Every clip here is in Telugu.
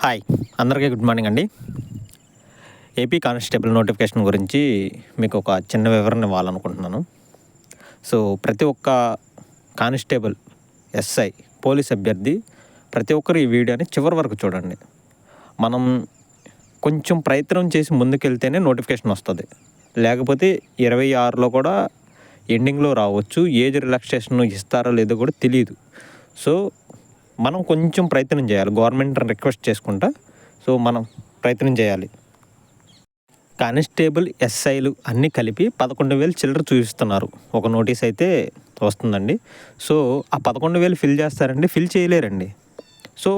హాయ్, అందరికీ గుడ్ మార్నింగ్ అండి. ఏపీ కానిస్టేబుల్ నోటిఫికేషన్ గురించి మీకు ఒక చిన్న వివరణ ఇవ్వాలనుకుంటున్నాను. సో ప్రతి ఒక్క కానిస్టేబుల్, ఎస్ఐ, పోలీస్ అభ్యర్థి ప్రతి ఒక్కరు ఈ వీడియోని చివరి వరకు చూడండి. మనం కొంచెం ప్రయత్నం చేసి ముందుకెళ్తేనే నోటిఫికేషన్ వస్తుంది. లేకపోతే 26లో కూడా ఎండింగ్లో రావచ్చు. ఏజ్ రిలాక్సేషన్ ఇస్తారో లేదో కూడా తెలియదు. సో మనం కొంచెం ప్రయత్నం చేయాలి. గవర్నమెంట్ రిక్వెస్ట్ చేసుకుంటా మనం ప్రయత్నం చేయాలి. కానిస్టేబుల్, ఎస్ఐలు అన్నీ కలిపి 11,000 చిల్లర చూపిస్తున్నారు. ఒక నోటీస్ అయితే వస్తుందండి. సో ఆ 11,000 ఫిల్ చేస్తారండి? ఫిల్ చేయలేరండి. సో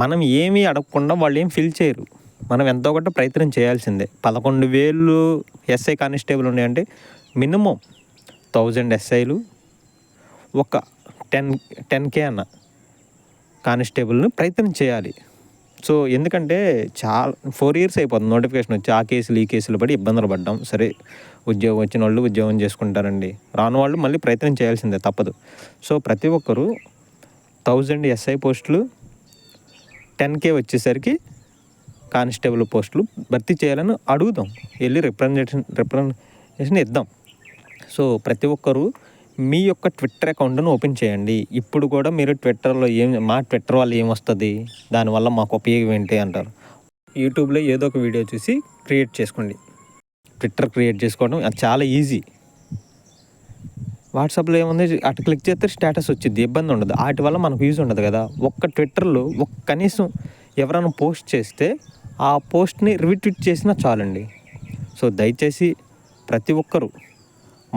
మనం ఏమీ అడగకుండా వాళ్ళు ఏం ఫిల్ చేయరు. మనం ఎంతో కొంత ప్రయత్నం చేయాల్సిందే. 11,000 ఎస్ఐ కానిస్టేబుల్ ఉన్నాయంటే మినిమం 1000 ఎస్ఐలు, ఒక 10K అన్న కానిస్టేబుల్ని ప్రయత్నం చేయాలి. సో ఎందుకంటే చాలా 4 years అయిపోతుంది నోటిఫికేషన్ వచ్చి. ఆ కేసులు ఈ కేసులు పడి ఇబ్బందులు పడ్డాం. సరే, ఉద్యోగం వచ్చిన వాళ్ళు ఉద్యోగం చేసుకుంటారండి. రాని వాళ్ళు మళ్ళీ ప్రయత్నం చేయాల్సిందే, తప్పదు. సో ప్రతి ఒక్కరూ 1000 ఎస్ఐ పోస్టులు, 10K వచ్చేసరికి కానిస్టేబుల్ పోస్టులు భర్తీ చేయాలని అడుగుదాం. వెళ్ళి రిప్రజెంటేషన్ ఇద్దాం. సో ప్రతి ఒక్కరూ మీ యొక్క ట్విట్టర్ అకౌంట్ను ఓపెన్ చేయండి. ఇప్పుడు కూడా మీరు ట్విట్టర్లో మా ట్విట్టర్ వల్ల ఏమొస్తుంది, దానివల్ల మాకు ఉపయోగం ఏంటి అంటారు. యూట్యూబ్లో ఏదో ఒక వీడియో చూసి క్రియేట్ చేసుకోండి. ట్విట్టర్ క్రియేట్ చేసుకోవడం అది చాలా ఈజీ. వాట్సాప్లో ఏముంది, అటు క్లిక్ చేస్తే స్టేటస్ వచ్చింది, ఇబ్బంది ఉండదు. వాటి వల్ల మనకు యూజ్ ఉండదు కదా. ఒక్క ట్విట్టర్లో కనీసం ఎవరైనా పోస్ట్ చేస్తే ఆ పోస్ట్ని రీట్వీట్ చేసినా చాలండి. సో దయచేసి ప్రతి ఒక్కరూ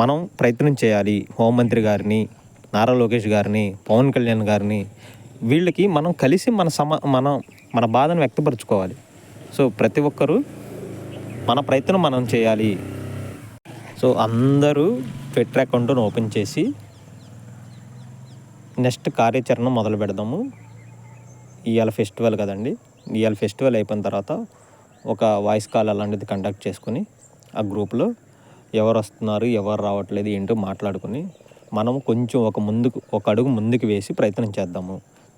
మనం ప్రయత్నం చేయాలి. హోంమంత్రి గారిని, నారా లోకేష్ గారిని, పవన్ కళ్యాణ్ గారిని, వీళ్ళకి మనం కలిసి మన బాధను వ్యక్తపరచుకోవాలి. సో ప్రతి ఒక్కరూ మన ప్రయత్నం మనం చేయాలి. సో అందరూ ట్విట్టర్ అకౌంట్ను ఓపెన్ చేసి నెక్స్ట్ కార్యాచరణ మొదలు పెడదాము. ఇవాళ ఫెస్టివల్ కదండి. ఇవాళ ఫెస్టివల్ అయిపోయిన తర్వాత ఒక వాయిస్ కాల్ అలాంటిది కండక్ట్ చేసుకుని ఆ గ్రూప్లో ఎవరు వస్తున్నారు, ఎవరు రావట్లేదు ఏంటో మాట్లాడుకుని మనం కొంచెం ఒక అడుగు ముందుకు వేసి ప్రయత్నం చేద్దాము.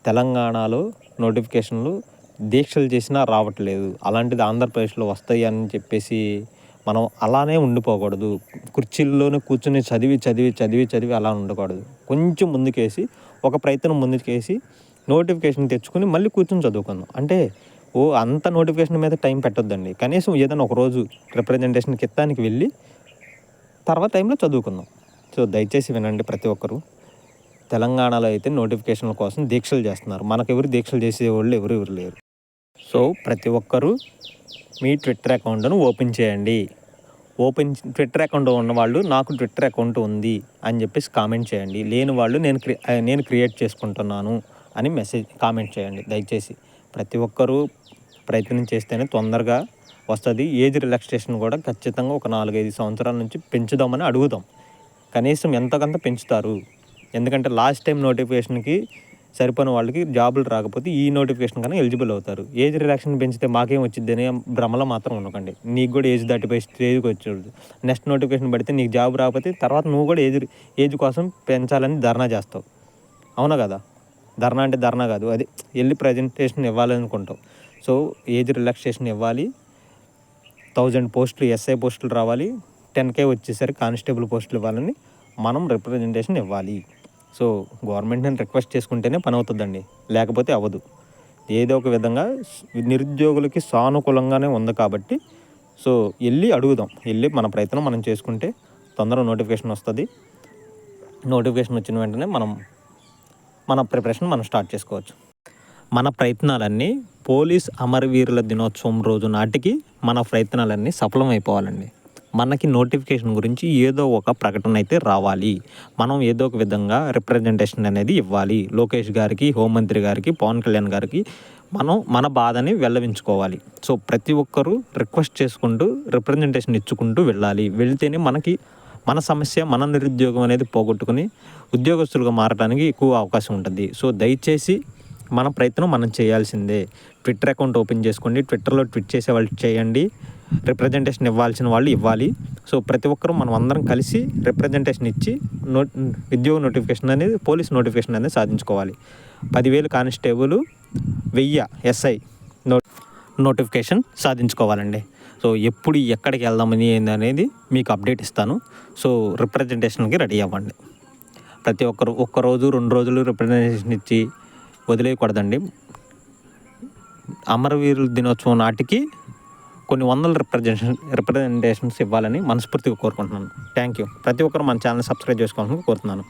తెలంగాణలో నోటిఫికేషన్లు దీక్షలు చేసినా రావట్లేదు. అలాంటిది ఆంధ్రప్రదేశ్లో వస్తాయి అని చెప్పేసి మనం అలానే ఉండిపోకూడదు. కుర్చీల్లోనే కూర్చొని చదివి అలా ఉండకూడదు. కొంచెం ముందుకేసి ఒక ప్రయత్నం ముందుకేసి నోటిఫికేషన్ తెచ్చుకొని మళ్ళీ కూర్చొని చదువుకుందాం. అంటే అంత నోటిఫికేషన్ మీద టైం పెట్టొద్దండి. కనీసం ఏదైనా ఒకరోజు రిప్రజెంటేషన్కి ఎత్తానికి వెళ్ళి తర్వాత టైంలో చదువుకుందాం. సో దయచేసి వినండి ప్రతి ఒక్కరూ. తెలంగాణలో అయితే నోటిఫికేషన్ల కోసం దీక్షలు చేస్తున్నారు. మనకెవరు దీక్షలు చేసేవాళ్ళు ఎవరు లేరు. సో ప్రతి ఒక్కరూ మీ ట్విట్టర్ అకౌంట్ను ఓపెన్ చేయండి. ట్విట్టర్ అకౌంట్ ఉన్నవాళ్ళు నాకు ట్విట్టర్ అకౌంట్ ఉంది అని చెప్పేసి కామెంట్ చేయండి. లేని వాళ్ళు నేను క్రియేట్ చేసుకుంటున్నాను అని కామెంట్ చేయండి. దయచేసి ప్రతి ఒక్కరూ ప్రయత్నం చేస్తేనే తొందరగా వస్తుంది. ఏజ్ రిలాక్సేషన్ కూడా ఖచ్చితంగా ఒక 4-5 సంవత్సరాల నుంచి పెంచుదామని అడుగుదాం. కనీసం ఎంతకంత పెంచుతారు. ఎందుకంటే లాస్ట్ టైం నోటిఫికేషన్కి సరిపోయిన వాళ్ళకి జాబులు రాకపోతే ఈ నోటిఫికేషన్ కన్నా ఎలిజిబుల్ అవుతారు. ఏజ్ రిలాక్సేషన్ పెంచితే మాకేం వచ్చింది అనే భ్రమలో మాత్రం ఉండకండి. నీకు కూడా ఏజ్ దాటిపోయి స్టేజ్కి వచ్చేది. నెక్స్ట్ నోటిఫికేషన్ పడితే నీకు జాబ్ రాకపోతే తర్వాత నువ్వు కూడా ఏజ్ కోసం పెంచాలని ధర్నా చేస్తావు. అవునా కదా? ధర్నా అంటే ధర్నా కాదు, అది వెళ్ళి ప్రజెంటేషన్ ఇవ్వాలనుకుంటావు. సో ఏజ్ రిలాక్సేషన్ ఇవ్వాలి. 1000 పోస్టులు ఎస్ఐ పోస్టులు రావాలి. 10K వచ్చేసరికి కానిస్టేబుల్ పోస్టులు ఇవ్వాలని మనం రిప్రజెంటేషన్ ఇవ్వాలి. సో గవర్నమెంట్ని రిక్వెస్ట్ చేసుకుంటేనే పని అవుతుందండి, లేకపోతే అవ్వదు. ఏదో ఒక విధంగా నిరుద్యోగులకి సానుకూలంగానే ఉంది కాబట్టి సో వెళ్ళి అడుగుదాం. వెళ్ళి మన ప్రయత్నం మనం చేసుకుంటే తొందరగా నోటిఫికేషన్ వస్తుంది. నోటిఫికేషన్ వచ్చిన వెంటనే మన ప్రిపరేషన్ మనం స్టార్ట్ చేసుకోవచ్చు. మన ప్రయత్నాలన్నీ పోలీస్ అమరవీరుల దినోత్సవం రోజు నాటికి మన ప్రయత్నాలన్నీ సఫలమైపోవాలండి. మనకి నోటిఫికేషన్ గురించి ఏదో ఒక ప్రకటన అయితే రావాలి. మనం ఏదో ఒక విధంగా రిప్రజెంటేషన్ అనేది ఇవ్వాలి. లోకేష్ గారికి, హోంమంత్రి గారికి, పవన్ కళ్యాణ్ గారికి మన బాధని వెల్లవించుకోవాలి. సో ప్రతి ఒక్కరూ రిక్వెస్ట్ చేసుకుంటూ రిప్రజెంటేషన్ ఇచ్చుకుంటూ వెళ్ళాలి. వెళ్తేనే మన సమస్య, మన నిరుద్యోగం అనేది పోగొట్టుకుని ఉద్యోగస్తులుగా మారడానికి ఎక్కువ అవకాశం ఉంటుంది. సో దయచేసి మన ప్రయత్నం మనం చేయాల్సిందే. ట్విట్టర్ అకౌంట్ ఓపెన్ చేసుకోండి. ట్విట్టర్లో ట్వీట్ చేసే వాళ్ళు చేయండి. రిప్రజెంటేషన్ ఇవ్వాల్సిన వాళ్ళు ఇవ్వాలి. సో ప్రతి ఒక్కరూ మనం అందరం కలిసి రిప్రజెంటేషన్ ఇచ్చి ఉద్యోగ నోటిఫికేషన్ అనేది, పోలీస్ నోటిఫికేషన్ అనేది సాధించుకోవాలి. 10,000 కానిస్టేబుల్, 1000 ఎస్ఐ నోటిఫికేషన్ సాధించుకోవాలండి. సో ఎప్పుడు ఎక్కడికి వెళ్దామని ఏందనేది మీకు అప్డేట్ ఇస్తాను. సో రిప్రజెంటేషన్కి రెడీ అవ్వండి. ప్రతి ఒక్కరు ఒక్కరోజు 2 రోజులు రిప్రజెంటేషన్ ఇచ్చి వదిలేయకూడదండి. అమరవీరుల దినోత్సవం నాటికి కొన్ని వందల రిప్రజెంటేషన్స్ ఇవ్వాలని మనస్ఫూర్తిగా కోరుకుంటున్నాను. Thank you. ప్రతి ఒక్కరు మన ఛానల్ సబ్స్క్రైబ్ చేసుకోవాలని కోరుతున్నాను.